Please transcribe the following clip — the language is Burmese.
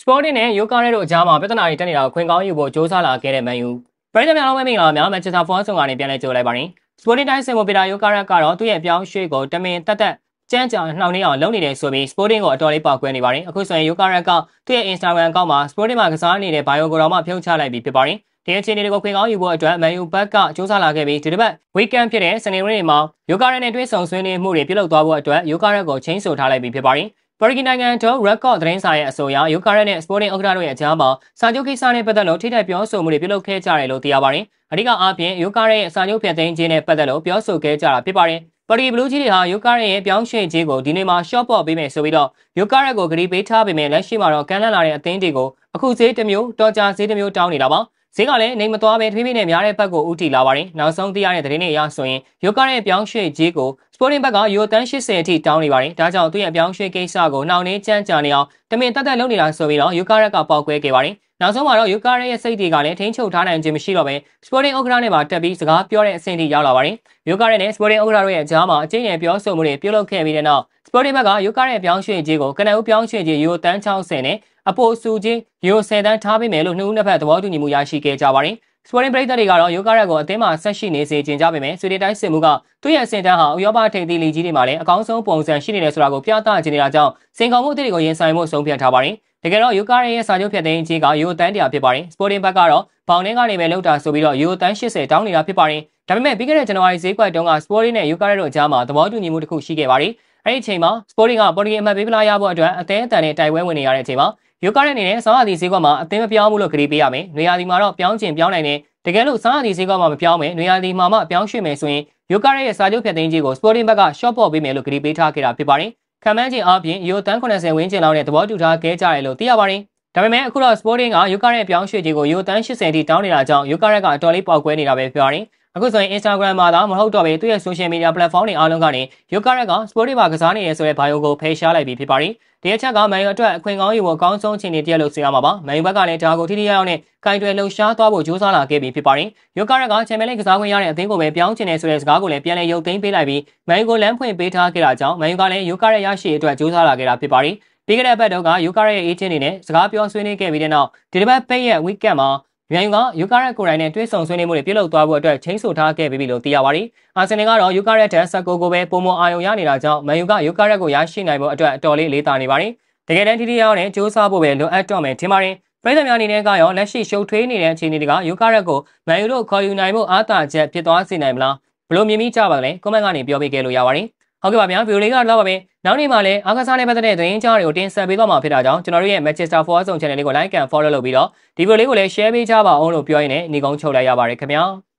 Sporting နဲ့ Yokeres တို့အကြားမှာပြဿနာတွေတက်နေတာကိုခွင့်ကောင်းယူဖို့စ조사လာခဲ့တဲ့ Man U ပရိသတ်များအားလုံးပဲမင်္ဂလာပါများ Manchester Forward ကနေပြန်လည်ကြိုလိုက်ပါရင် Sporting တိုင်းစင်ပေါ်ပီတာ Yokeres ကတော့သူ့ရဲ့ပြောင်းရွှေ့ကိုတမင်တက်ကြမ်းကြာနှောင့်နှေးအောင်လုပ်နေတယ်ဆိုပြီး Sporting ကိုအတော်လေးပေါက်ကွဲနေပါတယ်အခုဆိုရင် Yokeres ကသူ့ရဲ့ Instagram အကောင့်မှာ Sporting မှာကစားနေတဲ့ bio ကိုတော့မှဖြုတ်ချလိုက်ပြီးဖြစ်ပါတယ်ဒီအခြေအနေတွေကိုခွင့်ကောင်းယူဖို့အတွက် Man U ဘက်ကစ조사လာခဲ့ပြီးဒီတစ်ပတ် weekend ဖြစ်တဲ့စနေနေ့မှာ Yokeres နဲ့တွေ့ဆုံဆွေးနွေးမှုတွေပြုလုပ်သွားဖို့အတွက် Yokeres ကိုချင်းဆိုထားလိုက်ပြီးဖြစ်ပါတယ်ပါရီနိုင်ငံတို့ record သတင်းစာရဲ့အဆိုအရ Yokeres နဲ့ Sporting ဥက္ကဋ္ဌတို့ရဲ့အကြားမှာစာချုပ်ကိစ္စနဲ့ပတ်သက်လို့ထိထိုက်ပြောဆိုမှုတွေပြုလုပ်ခဲ့ကြတယ်လို့သိရပါတယ်။အဓိကအားဖြင့် Yokeres ရဲ့စာချုပ်ဖြတ်သိမ်းခြင်းနဲ့ပတ်သက်လို့ပြောဆိုခဲ့ကြတာဖြစ်ပါတယ်။ပါရီဘလူးကြီးတွေဟာ Yokeres ရဲ့ပြောင်းရွှေ့ခြင်းကိုဒီနေ့မှာ short ပေါ့ပေးမယ်ဆိုပြီးတော့ Yokeres ကိုဂရီပေးထားပေမဲ့လက်ရှိမှာတော့ကမ်းလှမ်းလာတဲ့အသင်းတွေကိုအခုဈေးတစ်မျိုးတော်ကြာဈေးတစ်မျိုးတောင်းနေတာပါ။ဈေးကလည်းနေမသွားပဲထွေးထွေးနဲ့များတဲ့ဘက်ကိုဦးတည်လာပါတယ်။နောက်ဆုံးသိရတဲ့သတင်းတွေအရဆိုရင် Yokeres ရဲ့ပြောင်းရွှေ့ခြင်းကိုSporting ဘက်ကယူရိုတန်း80အထိတောင်းနေပါတယ်။ဒါကြောင့်သူ့ရဲ့ပြောင်းရွှေ့ကိစ္စကိုနှောင့်နှေးကြမ်းကြာနေအောင်တမင်တက်လုပ်နေတာဆိုပြီးတော့ Yokeres ကပေါက်ကွဲခဲ့ပါတယ်။နောက်ဆုံးမှာတော့ Yokeres ရဲ့စိတ်တွေကလည်းထိန်းချုပ်ထားနိုင်ခြင်းမရှိတော့ပဲ Sporting ဥက္ကဋ္ဌနဲ့ပါတက်ပြီးစကားပြောတဲ့အဆင့်ထိရောက်လာပါတယ်။ Yokeres နဲ့ Sporting ဥက္ကဋ္ဌတို့ရဲ့အကြားမှာအကျဉ်းနဲ့ပြောဆိုမှုတွေပြုလုပ်ခဲ့ပြီးတဲ့နောက် Sporting ဘက်က Yokeres ရဲ့ပြောင်းရွှေ့ခြင်းကိုကနဦးပြောင်းရွှေ့ခြင်းယူရိုတန်း60နဲ့အပိုစုခြင်းယူရို10တန်းထားပေးမယ်လို့နှစ်ဦးနှစ်ဖက်သဘောတူညီမှုရရှိခဲ့ကြပါတယ်။ Sporting ပရိသတ်တွေကတော့ Yokeres ကိုအသင်းမှာဆက်ရှိနေစေချင်ကြပေမဲ့ဆွေးနွေးတိုင်းစစ်မှုကသူ့ရဲ့အဆင့်တန်းဟာဥရောပထိပ်သီးလီဂ်ကြီးတွေမှာလည်းအကောင်းဆုံးပုံစံရှိနေတယ်ဆိုတာကိုပြသချင်နေတာကြောင့်စင်ကောင်မှုအသစ်တွေကိုရင်ဆိုင်ဖို့ဆုံးဖြတ်ထားပါတယ်။တကယ်တော့ Yokeres ရဲ့စာချုပ်ဖြတ်သိမ်းခြင်းကယူရိုတန်း100ဖြစ်ပါတယ်။ Sporting ဘက်ကတော့ဘောင်ထဲကနေပဲလောက်တာဆိုပြီးတော့ယူရိုတန်း80တောင်းနေတာဖြစ်ပါတယ်။ဒါပေမဲ့ပြီးခဲ့တဲ့ဇန်နဝါရီဈေးကွက်တုန်းက Sporting နဲ့ Yokeres တို့အကြားမှာသဘောတူညီမှုတစ်ခုရှိခဲ့ပါတယ်။အဲ့ဒီအချိန်မှာ Sporting ကပေါ်တူဂီအမှတ်ပေးပလာရဖို့အတွက်အသင်းအတန်နဲ့တိုက်ပွဲဝင်နေရတဲ့အချိန်မှာ Yokeres အနေနဲ့ဆောင်းရာသီဈေးကွက်မှာအသင်းမပြောင်းဘူးလို့ကတိပေးရမယ်။နေရာဒီမှာတော့ပြောင်းချင်ပြောင်းနိုင်တယ်တကယ်လို့ဆောင်းရာသီဈေးကွက်မှာမပြောင်းမယ်နေရာဒီမှာမှပြောင်းရွှေ့မယ်ဆိုရင် Yokeres ရဲ့စာချုပ်ဖြတ်သိမ်းခြင်းကို Sporting ဘက်က short ပေါ့ပေးမယ်လို့ကတိပေးထားခဲ့တာဖြစ်ပါတယ်။ခံမှန်းခြင်းအပြင်ယူရိုတန်း80ဝန်းကျင်လောက်နဲ့သဘောတူထားခဲ့ကြတယ်လို့သိရပါတယ်။ဒါပေမဲ့အခုတော့ Sporting က Yokeres ရဲ့ပြောင်းရွှေ့ခြင်းကိုယူရိုတန်း80အထိတောင်းနေတာကြောင့် Yokeres ကအတော်လေးပေါက်ကွဲနေတာပဲဖြစ်ပါတယ်။အခုဆိုရင် Instagram မှာသာမဟုတ်တော့ပဲသူ့ရဲ့ social media platform တွေအားလုံးကနေ Yokeres က Sporting မှာကစားနေရဆိုတဲ့ bio ကိုဖယ်ရှားလိုက်ပြီးဖြစ်ပါတယ်။ဒီအချက်က Man U အတွက်အခွင့်ကောင်းယူဖို့အကောင်းဆုံးအခြေအနေတရက်လို့ဆိုရမှာပါ။ Man U ဘက်ကလည်းဒါကိုထိထိရောက်ရောက်နဲ့ကင်တွယ်လှုပ်ရှားသွားဖို့ကြိုးစားလာခဲ့ပြီးဖြစ်ပါတယ်။ Yokeres ကချန်ပီယံလိဂ်ကစားခွင့်ရတဲ့အသင်းကိုပဲပြောင်းချင်တယ်ဆိုတဲ့စကားကိုလည်းပြန်လည်ရုပ်သိမ်းပေးလိုက်ပြီး Man U ကိုလမ်းဖွင့်ပေးထားခဲ့တာကြောင့် Man U ကလည်း Yokeres ရရှိအတွက်ကြိုးစားလာခဲ့တာဖြစ်ပါတယ်။ပြီးခဲ့တဲ့ဘက်တုန်းက Yokeres ရဲ့ agent တွေနဲ့စကားပြောဆွေးနွေးခဲ့ပြီးတဲ့နောက်ဒီတစ်ပတ်ပိတ်ရဲ့ weekend မှာMan U က Yokeres ကိုယ်တိုင်နဲ့တွေ့ဆုံဆွေးနွေးမှုတွေပြုလုပ်သွားဖို့အတွက်ချင်းဆိုထားခဲ့ပြီလို့သိရပါတယ်။အာဆင်နယ်ကတော့ Yokeres ထက်19ကိုပဲပုံမအာရုံရနေတာကြောင့် Man U က Yokeres ကိုရရှိနိုင်ဖို့အတွက်အတော်လေးလေးတာနေပါတယ်။တကယ်တမ်းထိထိရောက်နဲ့စူးစမ်းဖို့ပဲလိုအပ်တော့မယ်ထင်ပါတယ်။ပြည်သူများအနေနဲ့ကရောလက်ရှိရှုပ်ထွေးနေတဲ့အခြေအနေတွေက Yokeres ကို Man U တို့ခေါ်ယူနိုင်ဖို့အားသာချက်ဖြစ်သွားစေနိုင်မလားဘယ်လိုမြင်မိကြပါလဲ။ comment ကနေပြောပေးခဲ့လို့ရပါတယ်။ဟုတ်ကဲ့ပါဗျာဗီဒီယိုလေးကတော့ပါပဲ။နောက်နေ့မှလည်းအားကစားနဲ့ပတ်သက်တဲ့သတင်းကြားတွေကိုတင်ဆက်ပေးသွားမှာဖြစ်တာကြောင့်ကျွန်တော်တို့ရဲ့ Manchester Forward Channel လေးကို like and follow လုပ်ပြီးတော့ဒီဗီဒီယိုလေးကိုလည်း share ပေးကြပါအောင်လို့ပြောရင်းနဲ့ညီကုန်းချုပ်လိုက်ရပါတယ်ခင်ဗျာ။